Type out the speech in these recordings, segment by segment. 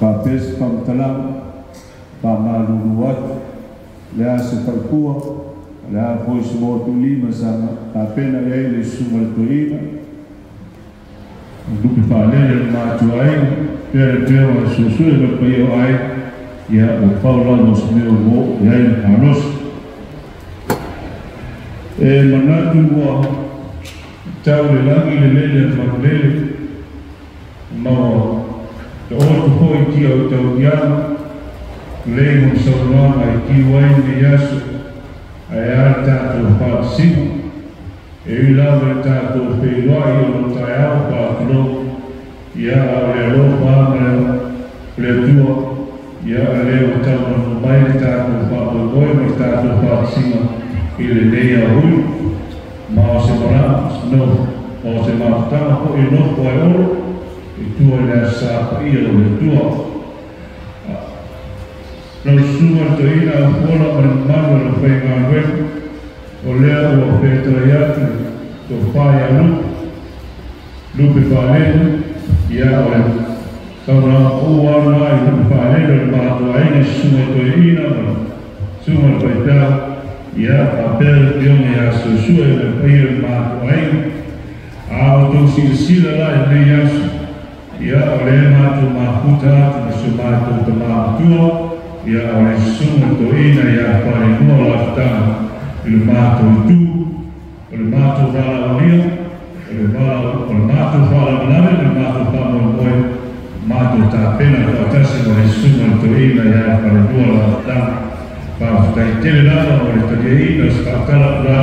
Pāpesi whamatalau, pāmalulu atu, lea se whaipua, lea poi se motu lima sama, pāpena e le sunga toina, dupi whanele mātua ai, pere pewa susue me pai o ai, ia o paula no se meo mo, ia i hanos. E manatu mua, tau le langi le lele a whakulele, maua, te otu hoi ki au tau kiana, lei mo saunoanga i ki wai me yasu, ai ar tātou whaasima, e ilawe tātou wheiroa i ono tai au whaakino, ia au le alo whaamarea, le tua, ia a leo tau manu mai tātou whaakoi mo tātou whaasima, i le nei a hui, ma o se marama, no, o se mautanga ho i noko ai oro, i tua lea sāpa ia o le tua. No suma to ina a fola o le malu o whai ngā weku, o lea ua whetara iatu, to whai a lupe whanenu, ia o le kauna o wana i lupe whanenu, le mātua aina suma to ina, suma to i tau, ia a pere pionge a susua i le paia mātua aina, a o tau sila la i nei asu, ia o le mātua māputa atu, na su mātua ta mātua, ia o le sunga to ina ia pare mua la tana i le mātou tū, o le mātou wala o lia, o le mātou wala manave, o le mātou pamo moe, mātou tā pena kua tasi o le sunga to ina ia pare mua la tana. Pāwhitai tele nana o le talia ina skatala la,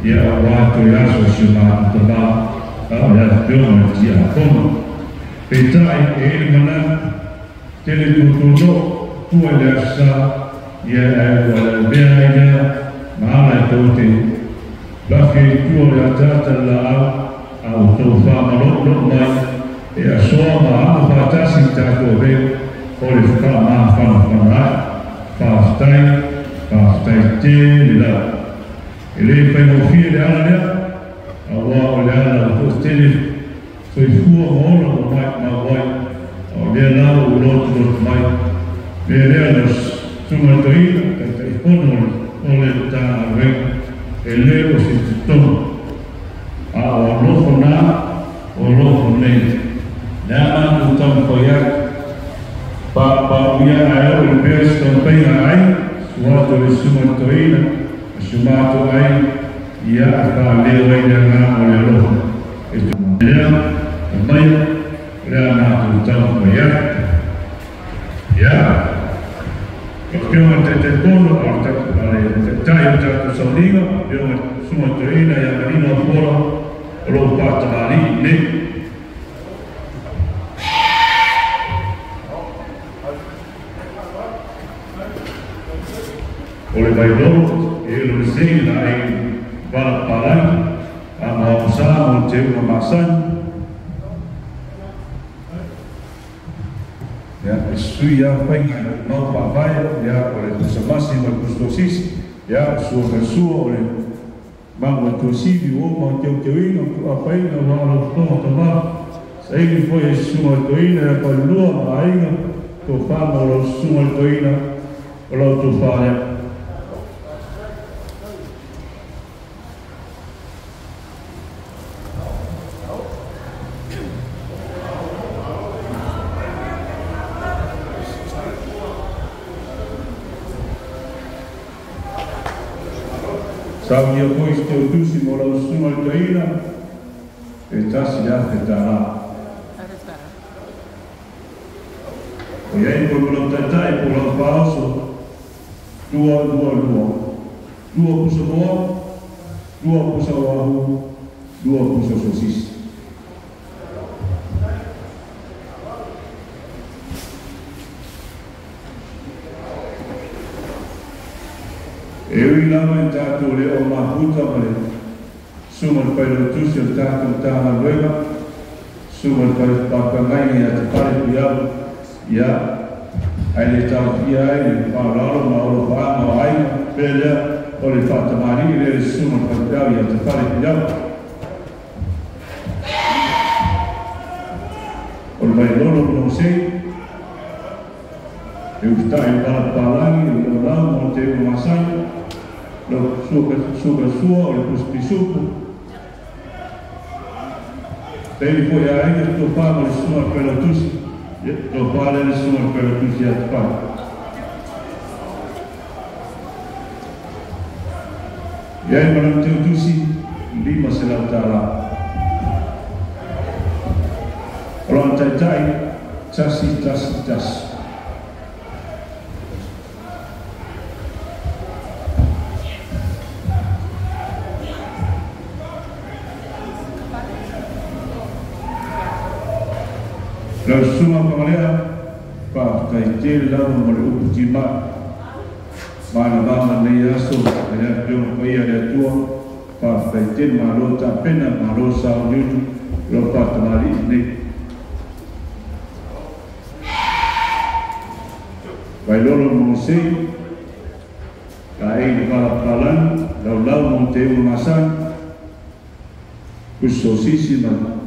ia o wātou i aso si mātou tā mā, o le pionga ti a koma. Peitai e ele manana, tele tūtūno, tua le asa, ia e wala bea ina, maana e tote, lake tua le atata la au tau whamalolo mai, e a soa ma ama whatasi tātou veo, o le whaka maa whanawhanai, whawhtai te le lau. E le pai mo fia le ala lea, a wā o le ala o tele, foi fua moona o mai ma wai, o le lau o lotu mai, me lea nos sumatoina, ka i pono o le tāna weng, e leo si tutono. A o lofo nā, o lofo nei. Nea mātu tamu koiak, pa uia ai o le pēs tampeinga ai, suato le sumatoina, sumato ai, ia a ka leo ai le ngā o le lofo. E tu lea, e mai, lea mātu tamu koiak. Ia, pionga te kono, te tai o tātou saulinga, pionga sumatoina ia marina o fora, o loo pātamari, ne. O le vailoro, e lo le sei na e wala parani, a maosa mo te ua masani. Ya, sui ya whainga mau pāwhai, ya, o le kusamasi ma kustosisi, ya, sua o le mau tosivi o ma teo ina, a whainga wala tono tamā, sa ingi foi e suma toina, ya pa lua ma ainga, to whama o lo suma toina, o lo to whaia. Sau ia pois te utusi mo lau suma toina, e tasi a te tāra. O iei po lau tatai po lau paoso, lua. Lua pusa moa, lua pusa wahu, lua pusa sosisi. E ui lama e tātou leo o mahuta ma le suma le pai lautusi o tātou tāna luega, suma le pai papangai a te pare piau, ia, ai le tau pia ai, le whaolaro ma olo whaama o ai, pelea, o le whatamari, le suma le pai piau i a te pare piau. O le mai lolo no sei, usta e palangi o lau mo te masai lo suka sua o le pusti suku pei po ya ai to pa mo sua pela tusi to pa le sua pela tusi at pa ya mo te tusi lima sela tala orang tai tas la suma pangalea pa kai te la mo le uptima mana banga nei aso ya yo ko ia le tua pa kai te malo ta pena malo sa uju lo pa tamari nei vai lolo mo se kai ni pala palan lau mo te masan kuso sisi na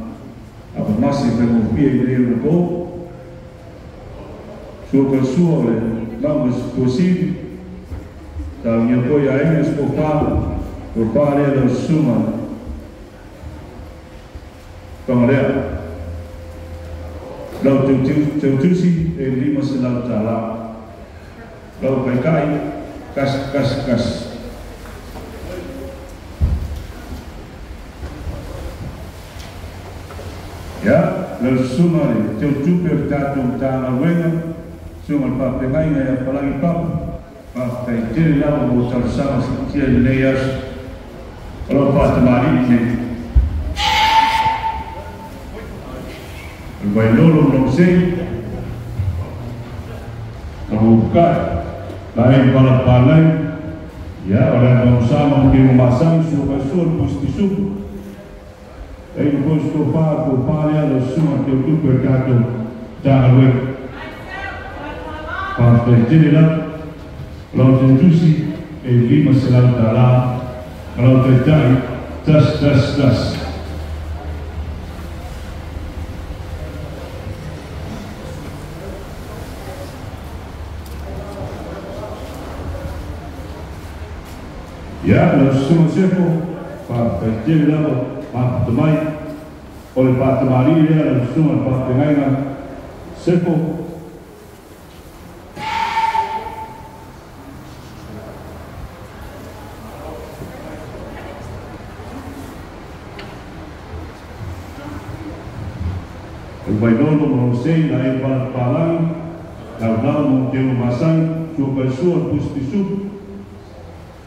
apa masih bermufia ini loko suka suole vamos possível tal minha coisa é escopado por parte da suma camarada lau teu tusi e lima selau tala lau kai kas ya, lalu sumari, teu tuper tatum tana wenga, sumar pa pengai ya palangi pap, pa kai tiri lama mo tarsama sekia neyas, kalau pa tamari ini, vai lolo não sei, kamu buka, lain pala palai, ya orang não sama mungkin memasang suka pusti suku. E depois que eu falo, ela suma que eu tudo percato já a ver. Para ter lá, lá tem tusi e lima se lá está lá, lá tem tas. Ya, lá suma seco para ter lá. Pak temai, oleh pak temari dia dan semua pak tengaina sepo. Baidolo merosei lain balat palang, lau mau teu masang, suka suar pusti sup.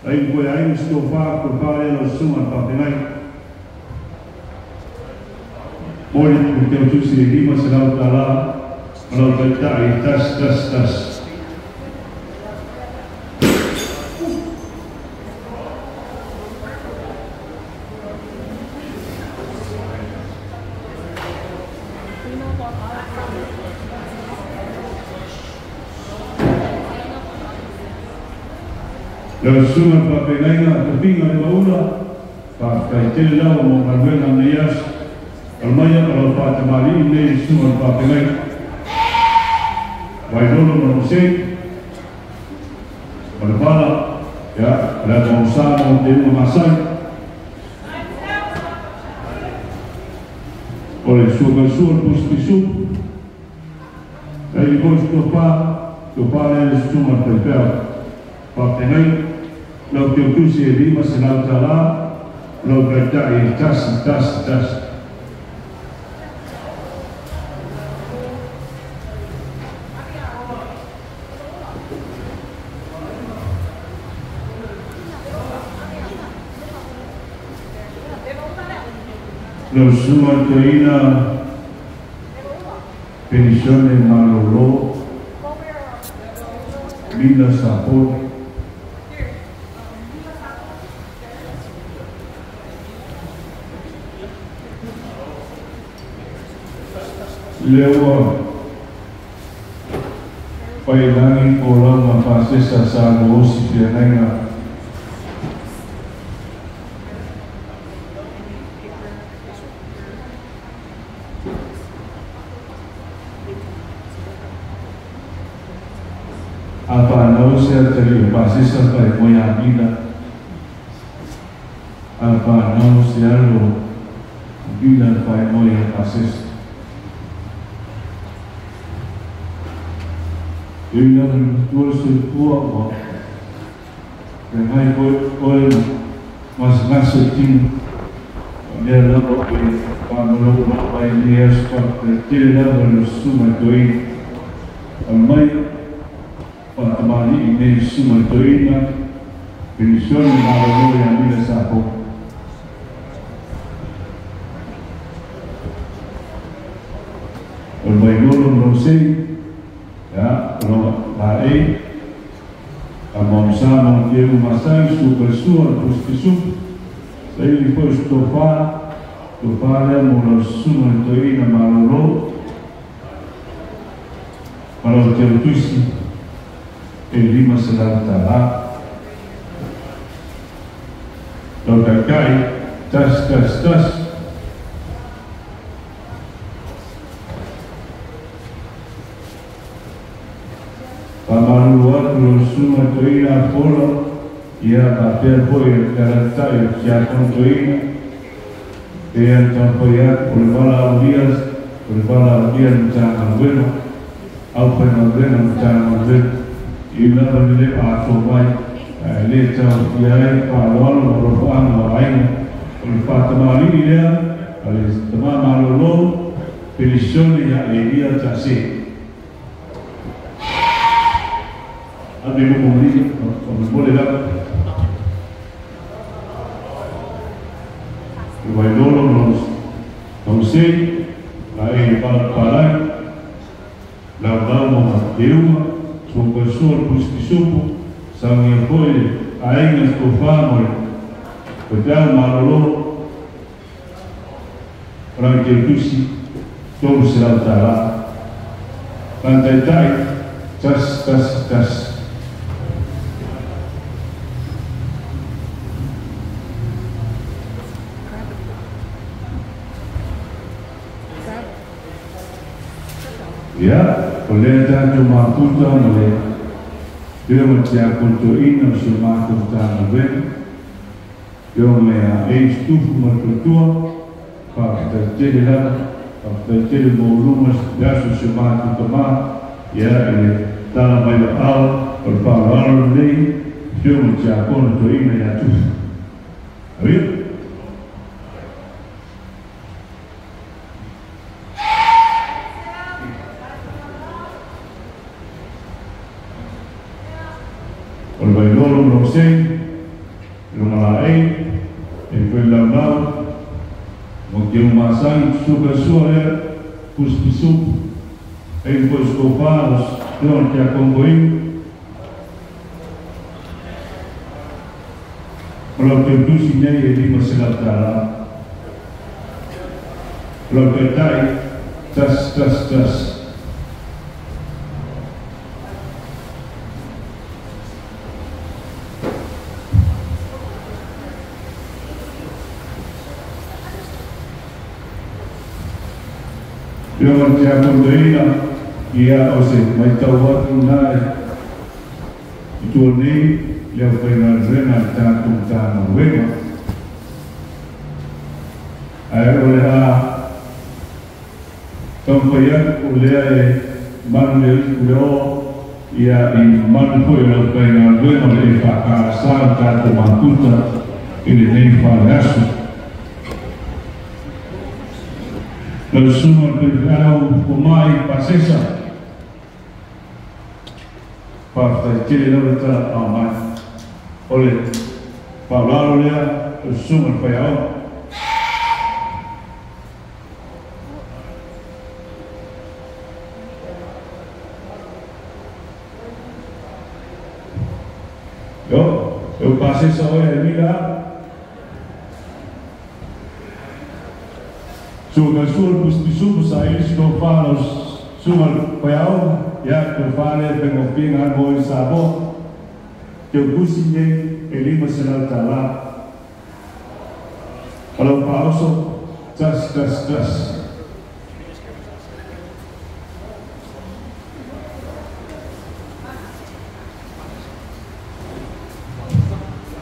Lain kue ain stofa kepala semua pak tengaina. Boleh kita tusi lima selau tala kalau tertai tas. Lalu semua pakai tapi nggak ada pakai telau mau berbenam nias. Almaya kalau Pak Temali ini semua Pak Temali Waidolo menusik pada pala ya ada bangsa mau demo masai oleh suka pustisu dari bos topa yang semua terpel Pak Temali lau tusi lima senal tala lau berdai tas Los sumateina pensione malolo Lina Sapot Lewa Pailangi orang mapasisa sa si pianenga apa nau se teri pasisa pai moya vida apa nau se alo vida pai moya pasis ina tuo se tuo mo hai koi mas tin dia lapo ke pamelo pai dia sport tele lapo suma doi mai Patamani ini semua doina pensiun malu yang bila sapu. Berbagai nolong rosei, ya, kalau baik, kamu sama dia masang super pustisu, saya lihat stopa dia mula semua doina malu, kalau tertusi. Lima selang tala lokakai tas pamaluan semua toina polo ia papel foi garantai ya contoina dia tampoiak berbala dia jangan bueno apa yang bueno jangan bueno ila berdiri atau baik, lepas dia kalau orang lain, lepas temali dia, kalau teman malu pensiun dia casi. Ada yang boleh tak? Baik dulu sih, lain balai, lalu mau diumah. Professor Pustisu sang foi ainda estofano pedal malolo para que tusi todo será tala pantai tas ya oleh dan cuma putra oleh dia macam kuntuin semua kuntan oleh dia oleh stufu mertua pada terjadi volume biasa semua kuntan ya ini dalam banyak hal berpalar ini dia macam kuntuin ya tu, habis Nolong rosei, rumah lain, ekor lamau, mungkin masang suka suara, pustisu, ekor skoparos, don kia komboin, kalau terdusinya ini masalah dalam, kalau tertai, tas. Dia macam doina, ia oseh macam tunai. Itu ni dia pernah renat tangan wema. Ayat oleh tempoyak oleh manusia ia iman pun dia pernah wema oleh fakar tangan makuta ini ni falasu. Lalu semua berkata pemain pasisa, partai ciri lalu telah aman oleh Pak Lalu dia semua payah. Eu pasisa oleh mila. Sugasur pustisu sair stofanos sumal payau ya kefale pengopingan boy sabo que businye elima senal tala kalau pauso tas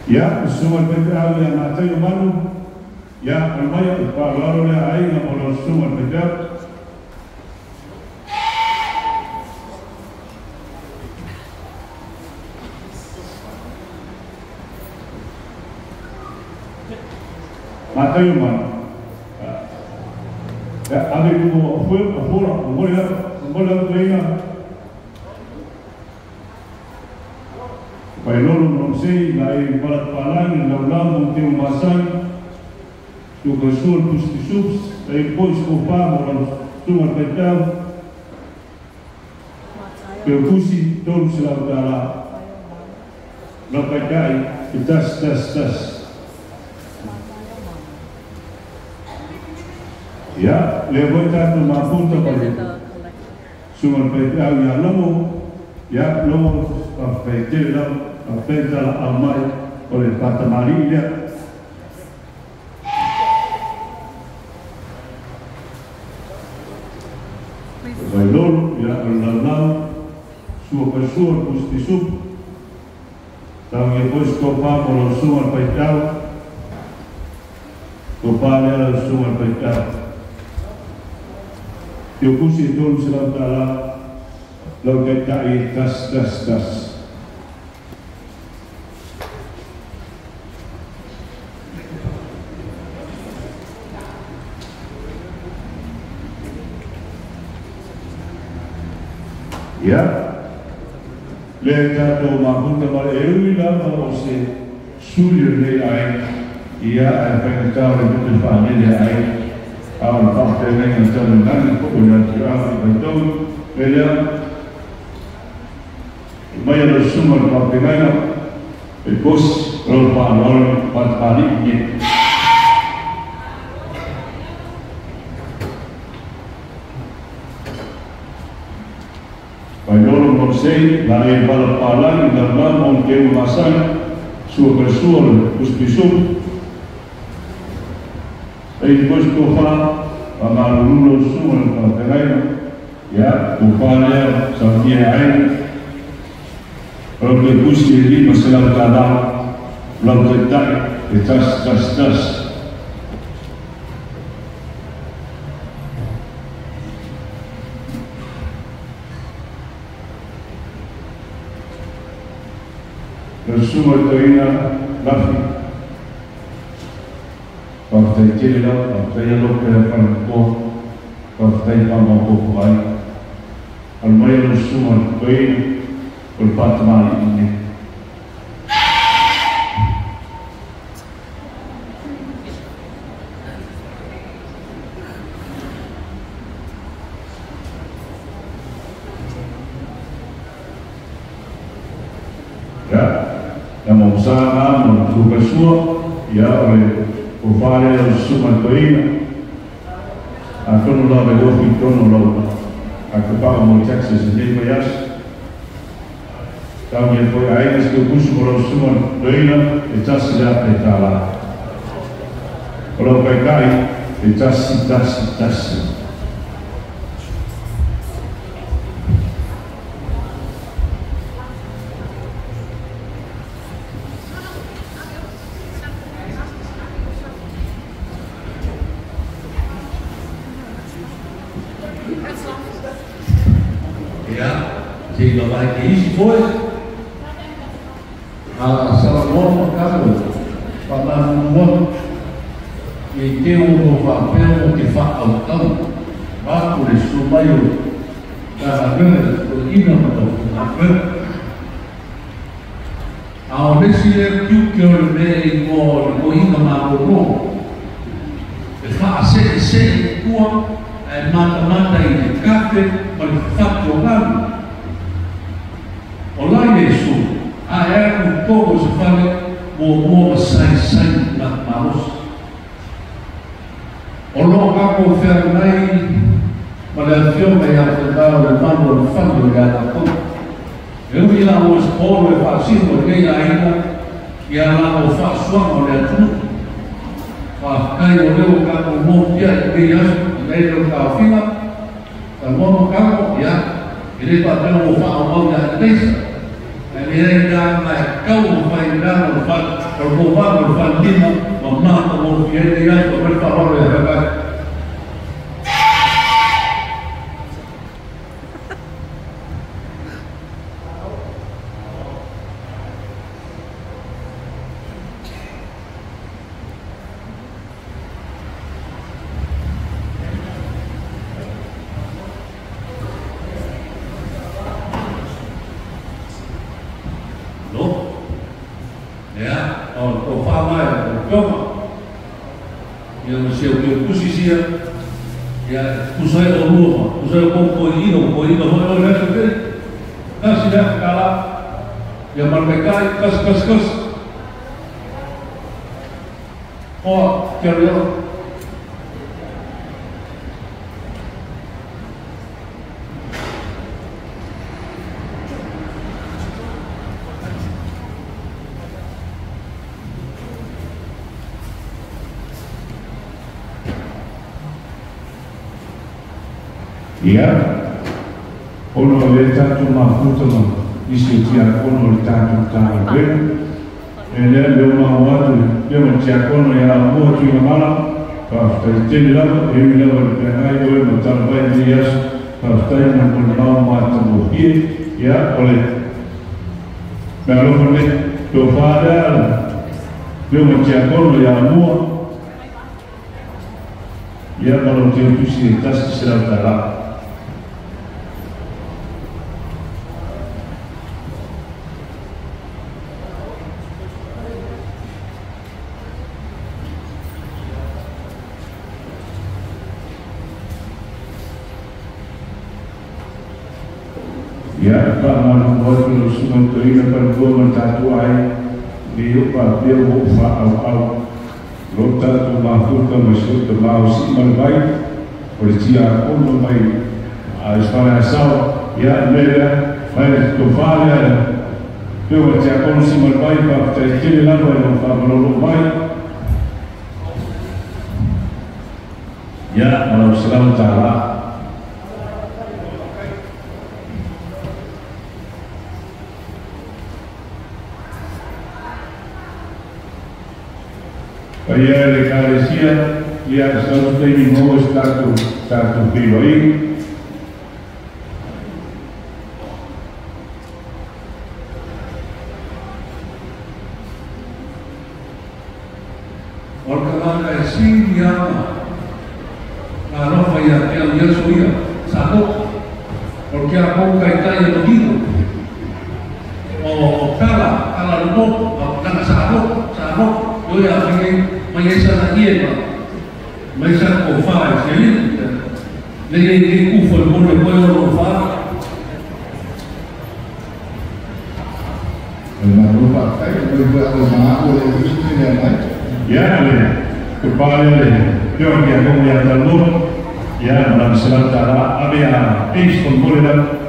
Ya, semua berita yang ada yang malu. Ya, ramai kalau le ai na mono semua berita. Mata yang malu. Ya, ada itu boleh beringat. Pai lolo non sei lai balat palang na ulam te umasan tu gasul pustisubs lai pois ko pa mo tu marpetau ke pusi tol sila dala na pakai tas ya levoi tanto ma punta pare sumar petau ya lomo afeite la afeita la amai oleh patamari dia bailol ya Allah sua pustisub tau ye pois kopa polo sumar petau kopa ya sumar petau yo pusi tol sila tala lau kai tas ya leta to mahunta mal eula ma ose sulir le ai ia ai pentar le família ai ao parte nem então não olhar para então ele mai lo sumar parte ganha depois rol para ali Bailolo non sei, la ne bala palang dan lamon ke umasan sua bersuar puspisum. Depois kofa amalulo sumur patengai ya upaya sampai ain kalau pusi ini masalah dalam lalu tak tas semua terina lafi partai kira partai yang lokal partai pamangku baik almaya semua terina berpatmali ini yang usaha menentukan semua ya oleh upaya yang semua terina aku nolak lewat itu nolak aku pakai mocak sendiri bayas kami foi air que push por semua terina itu sudah petala kalau pakai itu tas Sehingga baik ini foi salah norma kamu pada membuat itu papel que faz auto baku di Sumayu karena ini apa awal nasi kukur dari mall ini malu faz se kuat mata ini kafe manufacturan olá isso é pouco se fala o sai na maus olá como fernai para filme a tentar o mando fando da co eu vi lá os povos fazendo que ainda e lá o faço olha tudo cai o meu carro monte que já veio para fila tá bom carro já ele bateu o fato da mesa ele ainda mais calmo vai dar no fato o comando do Fantino, mamma come viene di alto per parole di ragazzi. Ia, ono le tatu mahutama, isi tia ono le tatu tāna wena, e leo mahuatu, leo tia ono ya mua tui mala, pāwhtai lava, e mi lava le pengai oe ma tāna vai ni yasu, pāwhtai na kona mau māta mo hie, ia, ole, mea lopa ne, tō whārea, leo tia ono ya mua, ia malo te utusi e tasi sera tāra. Ya, Pak Malu buat kalau semua terina pada dua mentatu ai, dia Pak dia buat au lota tu mahfud tu masuk tu mau si malbai, policia pun malbai, sekarang asal ya mereka mai tu fala, dia policia pun si malbai Pak terkini lalu yang Pak Malu mai, ya malam selamat taala. Ia le carecia, ia só tem novo status vivo aí. Orang kaya sih dia, kalau kaya dia suya, satu, porque aku kaya begitu. Oh, kalau lu nak satu, eu ia mayesa na hiena, mayesa ko faz, ele nem kufa o mundo depois não faz. Mas não faz, eu vou arrumar o isso que é mais. Ya, kepala dia dia kamu yang terlalu, ya dalam sementara ada yang pis pembunuhan.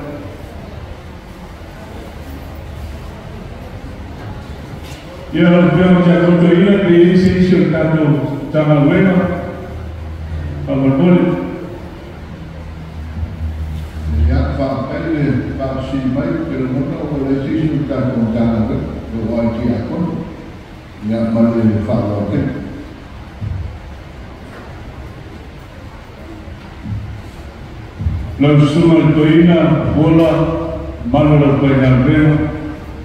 Ya, dia jago tu ini di sini kanu jangan lupa, pembunuhan. Ya, Pak, ini Pak Simai, kalau mau oleh sisi kanu jangan lupa dia pun, ya malu follow it. Lalu semua toina bola malu lepas yang bema,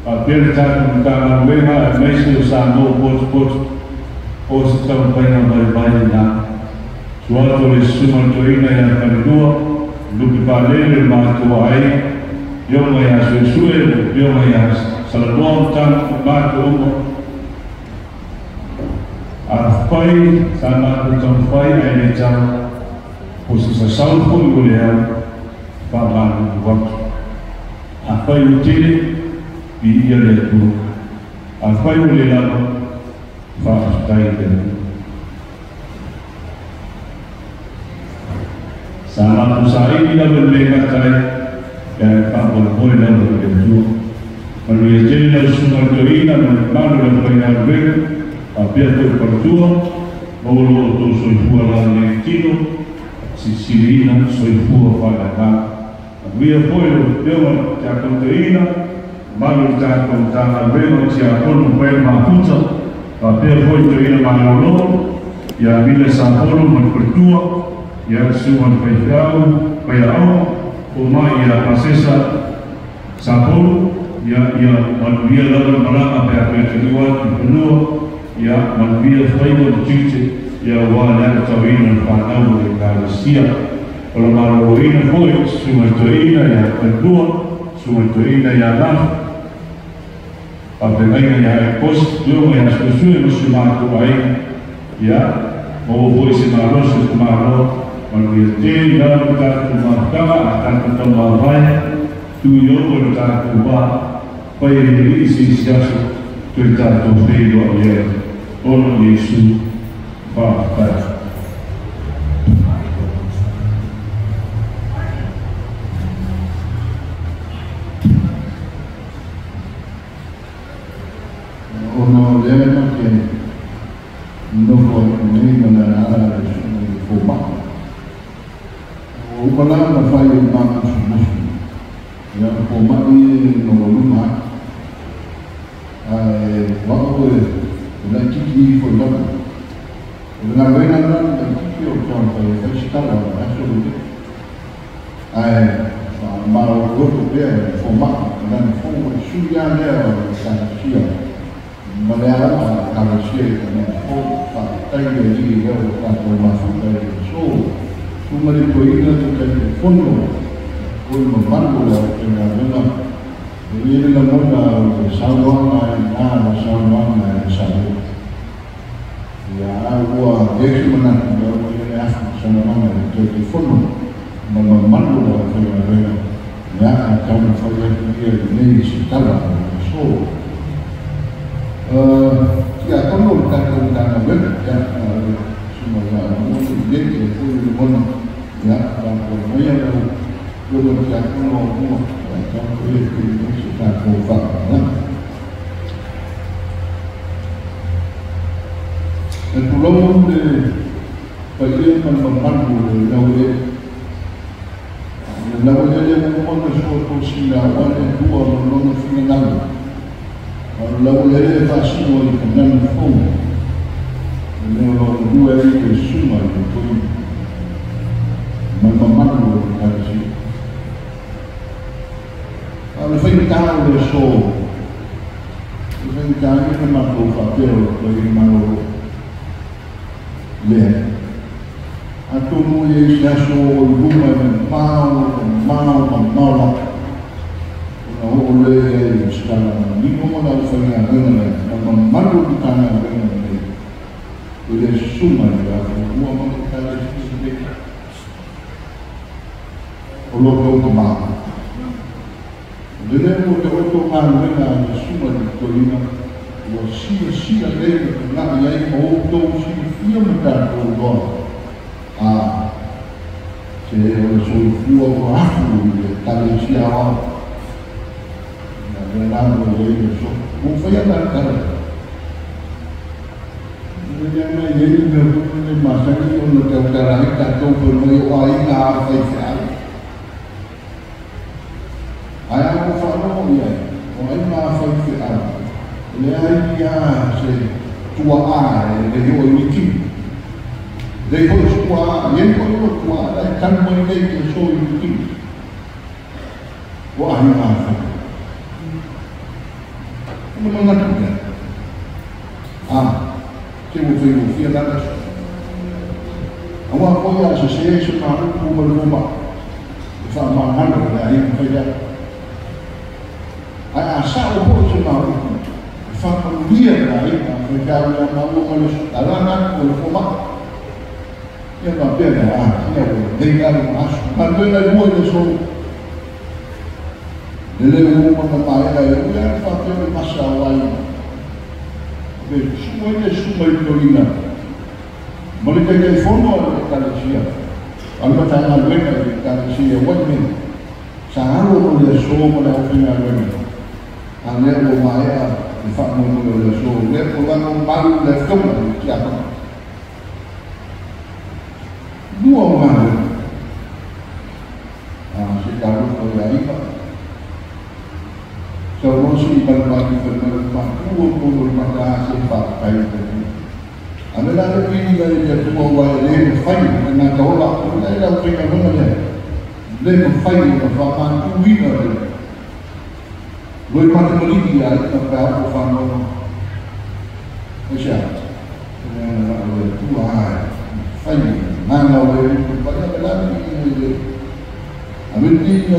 apel tak tentang bema, mesej sama bos setahun banyak berbaik nak. Suatu semua toina yang kedua, lupa balik matu air, yang maya sesuai, yang maya selalu tak matu. Afai sama tentang fai ini jam posisi saud pun boleh. Paman waktu apa yang jadi dia itu apa yang boleh lalu fakta itu sama usaha ini dah berlekat dan tak boleh lalu itu melalui jalan semua kerana melalui banyak benda biar terpertua maulu tu suhu alam kilo sisirina suhu pada Via poi devo ti acconterina, ma non ti accontana bene, ti acconto per ma puzza, Pia foi toina manolo, ia mila Sampolo man pertua, ia suman paikau, paiau, o mai ia pasesa Sampolo, ia manuia lawan malanga pia pia penua, ia manuia whaingo tite, ia wala tawina whanau e kāresia. Ola maroina foi, suman toina ia pertua, suman toina ia lafu, a pengaina ia post deu ia sui no sumaku ai ia mo foi se maros se maro man ia te na ta ku ma ta ta ta ma vai tu yo ko ta ku ba pai ni si siasu tu ta to feido ia ono Yesu ba ta ono lema que no foi nem na área de forma o palavra faz o mal já forma e no luma vamos lá que foi lá na venda lá que eu então foi estar lá acho mal o corpo dele forma na forma suja né Malayalam Karasia também tem ali eu faço uma família sou uma de coisas que tem fundo com uma banda que na venda ele na moda salva na sabe e a água deixa-me ele acha que não é de fundo uma banda que na venda já então foi aqui nem se tava sou ya kamu kata tentang benar ya semua mungkin dia pun mana ya dan banyak yang yang kamu dan itu sudah kufar dan pulau de bagian membantu lawan yang memang suatu sindaran yang dua belum final lalu dia pasti mau dikenal pun, lalu dua itu semua itu memang harus. Kalau saya tahu dia so, saya tahu dia memang fakir bagi malu le. Atau mungkin dia so rumah mau oleh sekarang ni pun ada banyak orang malu di tanah orang oleh semua orang mereka sedikit oleh orang dengan orang mereka semua ditolong sia lagi nak yang auto sia mereka orang saya suruh orang tadi siapa Renando ele não foi a cara. Dia ni dia masa ni orang tahu cara ni tak tahu perlu orang nak apa sahaja. Ayah aku faham dia. Orang nak apa sahaja. Dia dia se tua dia orang They go squad, yen ko ko squad, ay kan mo ni kay so yuti. Wa ano ha. Ano mga tuga? Timu fiya dalas. Awa ko ya association ma ko maluma. Sa mga ano na ay kaya. Ay asa ko sa mga fa pamilya na ay kaya na mga alanan ko luma. Yang apa yang dengan masuk, kalau lagi buat itu, dalam rumah kita yang yang fakir masalah ini, semua itu ini. Mereka yang formal kalau siapa, kalau tangan mereka kalau siapa wajib, selalu boleh show pada orang lain. Anda rumah ya, fakir boleh show, dia orang baru leftom siapa. Dua orang, sekarang kalau ini, Kau masih bagi pun maka sifat kain tadi. Anda dah ini dari jatuh bawah dia fai dengan kau lah. Anda dah punya mana dia? Dia fai dengan fahaman kuwi ada. Boleh macam ni dia apa apa fahaman. Macam yang tua fai mana boleh banyak lagi ini. Ambil dia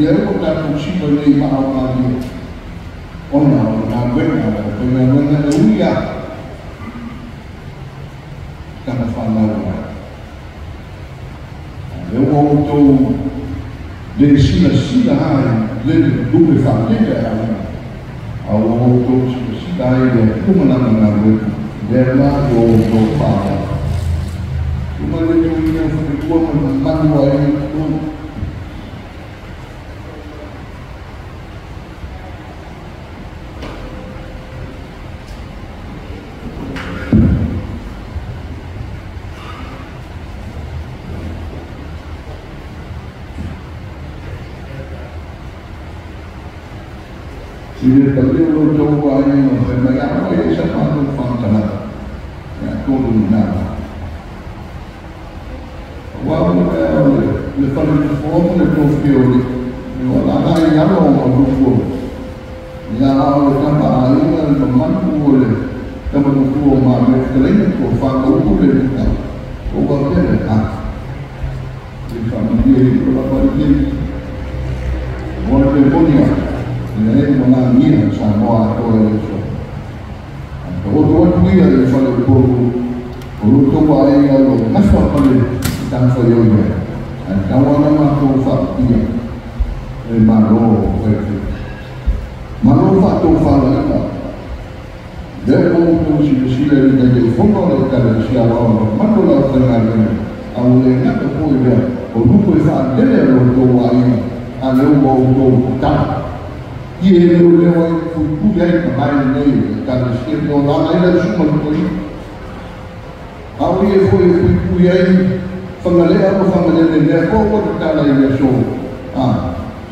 dia bukan fungsi bagi maaf dia. Orang nak benar, benar uya, karena faham. Lewat tu, dari sila hari, dari dua faham dia. Awak tu sila hari tu mana betul. Dia nak tu faham. Cuma dia tu yang kedua manual itu. Jadi kalau orang coba ini, saya apa yang saya mahu faham tanah, ya turun nama. Walaupun lepas itu form lepas itu, orang lain yang orang berbuat, yang orang tambah lain teman boleh, teman berbuat malah kalian itu faham boleh kita, orang dia dah, jadi faham dia itu apa dia, orang dia punya. Ini menangis sama orang itu. Orang dia yang selalu orang tua yang nafsu pada dan saya. Kawan nama tu fakir, malu fakir. Malu fakir fakir. Dia pun tu sila jadi formal kalau siapa orang malu lah dengan awalnya nak tu dia. Orang tu fakir dia orang tua yang ada orang tu tak. Ia lewat budaya kemarin ni, kalau sekitar orang lain semua itu. Awalnya budaya pengalih apa pengalih dia, kau tak lain dia so.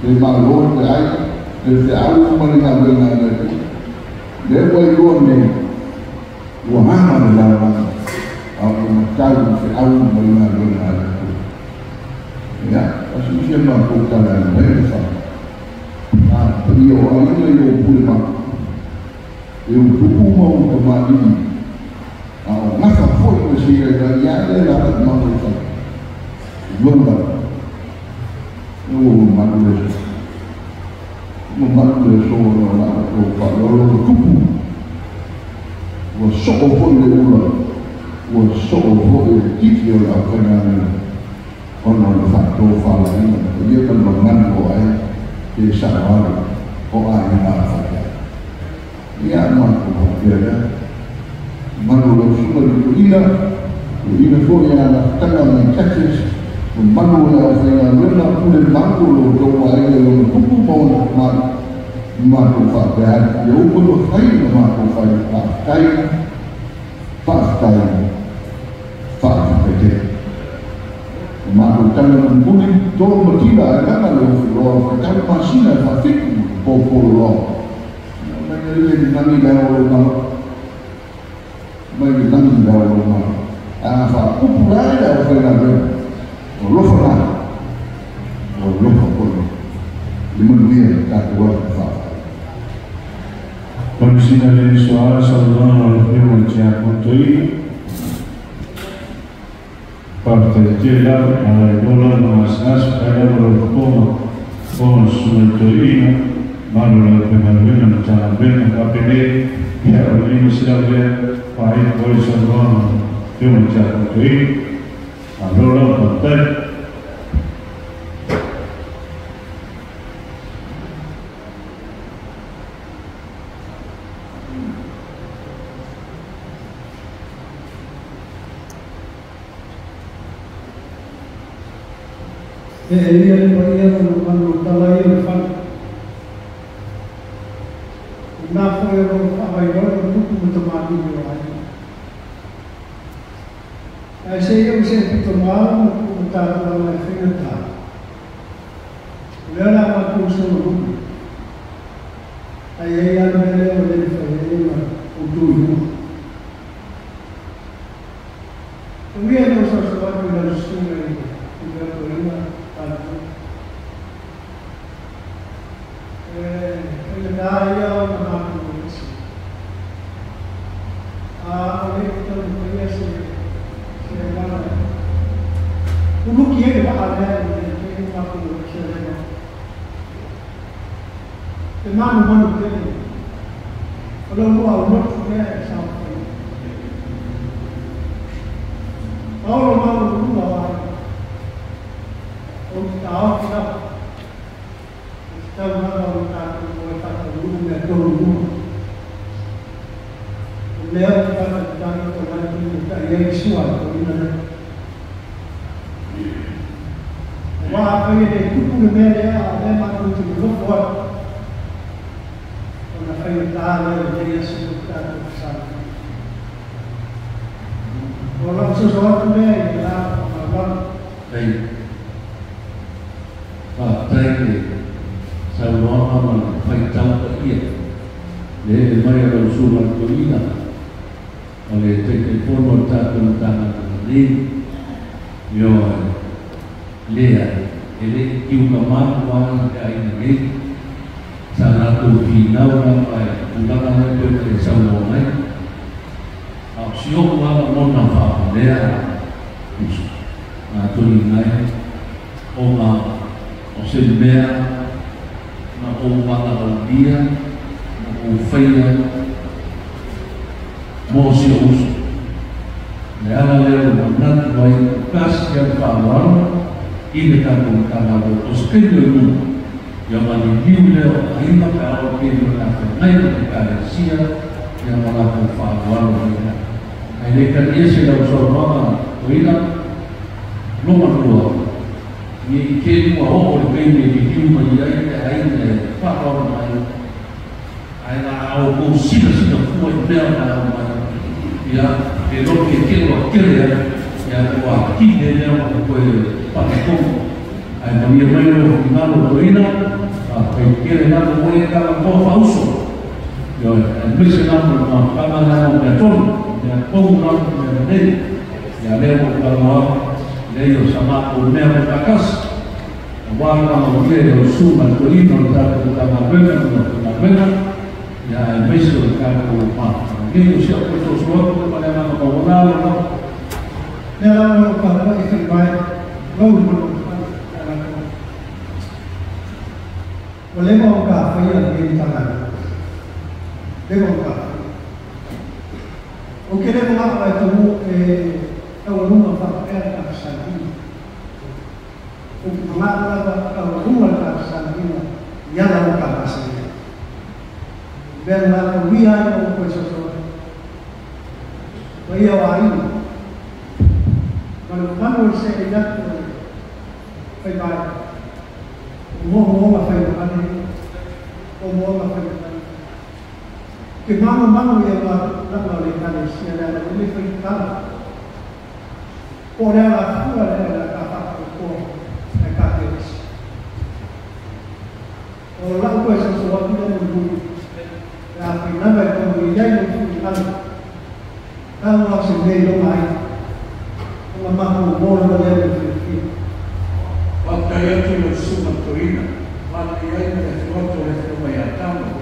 Dia malu dia, dia awal mengenal itu. Dia buat ni, wahana dalam apa macam si awal mengenal itu. Ya, asal siapa pun kalau dia sama. Dia orang ini yang punya, yang tubuh mau kembali. Masa foi mesti ada yang ada manusia. Lumba, manusia, orang orang tubuh. Wasokopun dia ular, wasokopun dia lah kerana orang faktor falah dia kan mengenal dia sahaja orang yang marah. Ia mampu dia. Manusia semua ini pun yang tengah mencacis, manusia yang benar pun mampu doa yang tubuh mau mampu fakir. Dia pun fakir mampu fakir. Malu kalau mungkin jauh berkira, kan kalau masih ada fakir, popular. Mereka nanti dah orang rumah. Apa popular dah orang lupa. Dimenui tak buat apa. Kondisi dari soal sallallahu alaihi wasallam parte della allora mas era como sunnatoina mano la prima ta bene capire che avevamo serve poi sallallahu alaihi wasallam allora parte Ele podia quando estava aí ele fala na foi o trabalhador muito mais aí aí eu sempre tomava o cara na frente lá era uma coisa aí a mulher olha foi o tudo. O que é que nós estamos fazendo no sul aí? O problema tá. Ele dá aí a outra marca do isso. A mulher que não conhece se agora o que ele vai fazer tem uma coisa que é Irmão, mano, dele. Falou, não, o outro é salvo. Paulo, mano, não vai. O que está alto, não. Está lá no lugar que vai fazer o mundo, é todo mundo. O Léo que vai fazer o trabalho, ele é suave, o ar foi ele, tudo bem, é mais muito de fora. Ele teria sido sabe? Olá, vocês olham também, lá, Bem, tem sau đó mà phải trong cái việc để mai đầu xuân là có ý là để trên cái phone một ta cùng ta đi rồi lìa để kêu cả mắt qua cái này satu final sampai bulan dari semuanya opsiun malah mau nampak dia tu ini orang osilmea na orang dia na feia mosius ela leu nanti vai kasih kawan ini kan bukan os kenyu yang menunjukkan ainda kalau kita melakukan karensia yang melakukan fahaman kita. Ini kan ia sudah bersama kita nomor dua. Ini kita mau bermain di tim menjadi ainda fahaman lain. Ainda aku sila kuat dalam ya kalau kita wakil ya wakil dia mau pakai ainda minha mãe no final do Corina, que na comunidade ela não falso. Eu mencionava uma câmera no beton, já como não dele, já levo para lá, leio chamado o Nero da Casa. Agora não quero o sul do Corina, não está na Vena, já menciono o cara com o mar. Ninguém se apostou os outros para levar no comunal, não. Não, para que vai, vamos. Boleh mau kafe yang di tangan, dia mau kafe. Okey dia mau apa itu kalau rumah pakai tak sandi. Mengapa kalau rumah tak sandi, ya lah mau kafe. Biar nak biar mau sesuatu. Biar wahai. Kalau kamu sehat, baik. Umur apa yang ada? Umur apa yang ada? Kemana yang nak melakukan ini? Ada lebih perintah. Orang aku ada kata aku, kata itu. Orang aku sesuatu yang berbudi. Tapi nama kemudian yang kita kalau sendiri domai, memakai umur yang berbudi. Waktu itu semua Corina, waktu itu waktu bayatamo,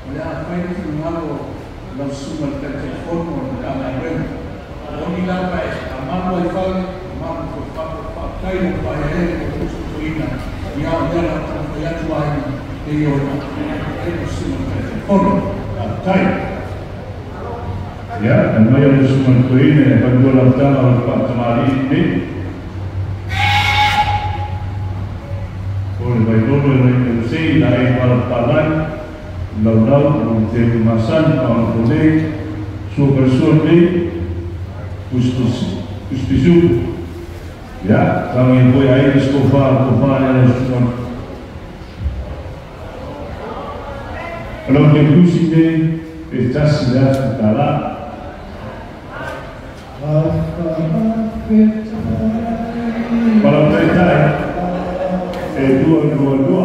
mula apa itu malu, lalu semua telefon mereka berem, orang lampai, amam wifi, amam pakai mobile itu Corina, yang dia nak bayar tuai, dia orang itu semua telefon, pakai. Ya, dan bayar semua Corina, berdua lakukan orang kemari ini. Vai todo el sei dai para lau de masan para poder sobre justiça ya também foi aí escofar kalau que inclusive está cidade está lá para tentar dua.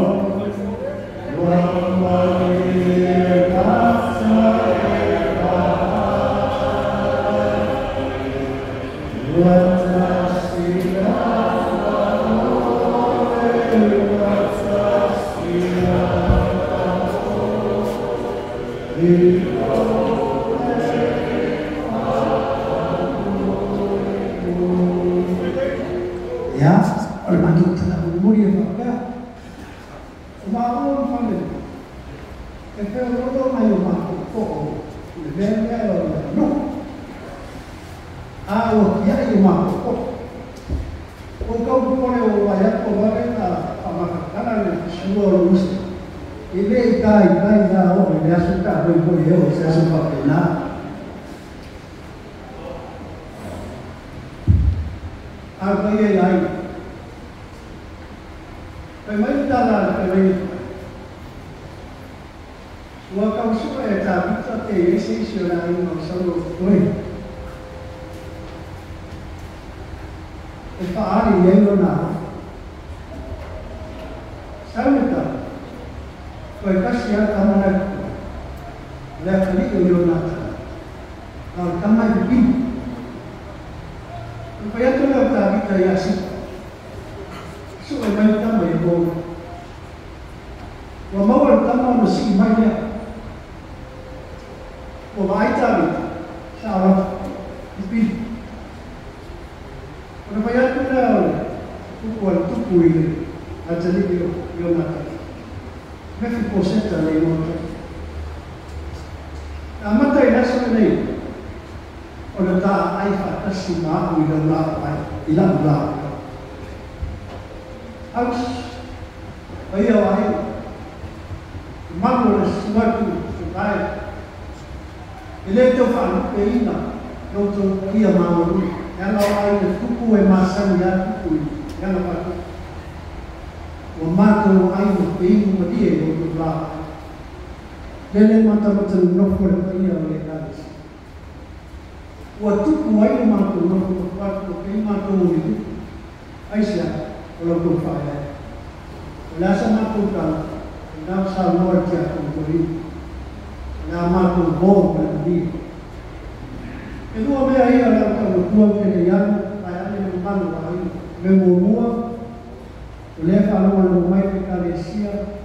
Ya, oleh mantuk telah mulia bapa. Semua family. Kalau orang mayu mantuk kok, lebih orang no. Awak ya yang mantuk kok. Kau boleh wajah kau boleh tak pemakan semua orang mesti. Ini kai dah orang dia suka boleh saya suka benar. Apa yang lain? Pemerintahan pemerintah. Wakau supaya tak bisa tersisi orang yang selalu boleh. Ifahari yang mana? Saya minta. Kau kasih kamu nak. Lepas ini yang mana? Kalau kamu begini. Kaya tu lah tak kita yasin. So may tama yung wamawal tama masih maya. Wamay tabi sa arap ipin. Kaya kaya tu lah kukuan tukuy at sa libyo yung natin. May fiposet na yung mga. Amatay na sa kanay. Kalau tak ayah atas semua udah berapa, hilang berapa. Harus ayah malu sesuatu supaya ini tu fan keina, tu dia malu. Yang ayah kuku emasan ya kuku, yang apa? Wamato ayah keina dia tu berapa. Jadi macam-macam nofur dia mereka. Waktu kuai mampu waktu kini mampu itu, Aisyah kalau tu faham, lasa mampu kan, nak salur dia kumpuli, nak mampu bom nanti. Itu apa yang ia lakukan dua kalian, ayat yang malu lagi, membuat, oleh kalau rumai kita Malaysia,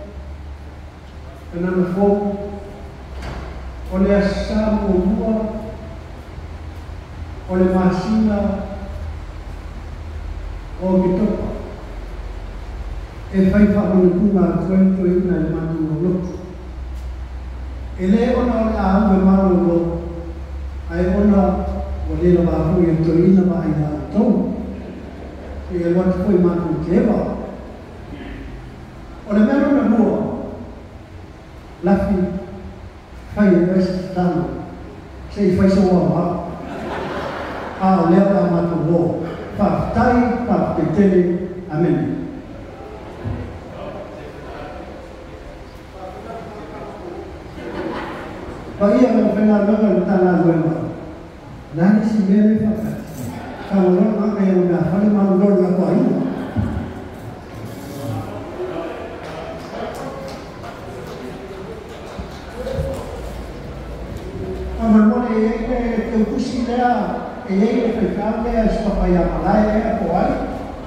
kena fok, oleh asal membuat. Oleh masina o bitopa e fai fa bunga kwento ina manu lo ele ona a me malu lo ai ona ole lo ba fu e to ina ba ina to e wat foi manu keba ole meno na mo la fi fai es tano sei fai so wa leva matu tai pa petele amen. Bagi yang benar benar tanah luar, nanti si beri pakai. Kalau orang yang dah paling malu orang apa ini? Amal mana yang kusi dia. Ele explicava a história malaya é qual?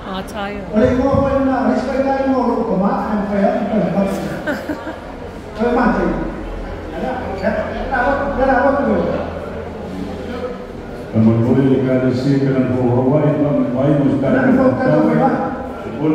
Ah, tá. Olha como foi na respeitar o mundo como a foi a coisa. Foi mate. Era outro. Como foi o cara se que não foi vai buscar. Não foi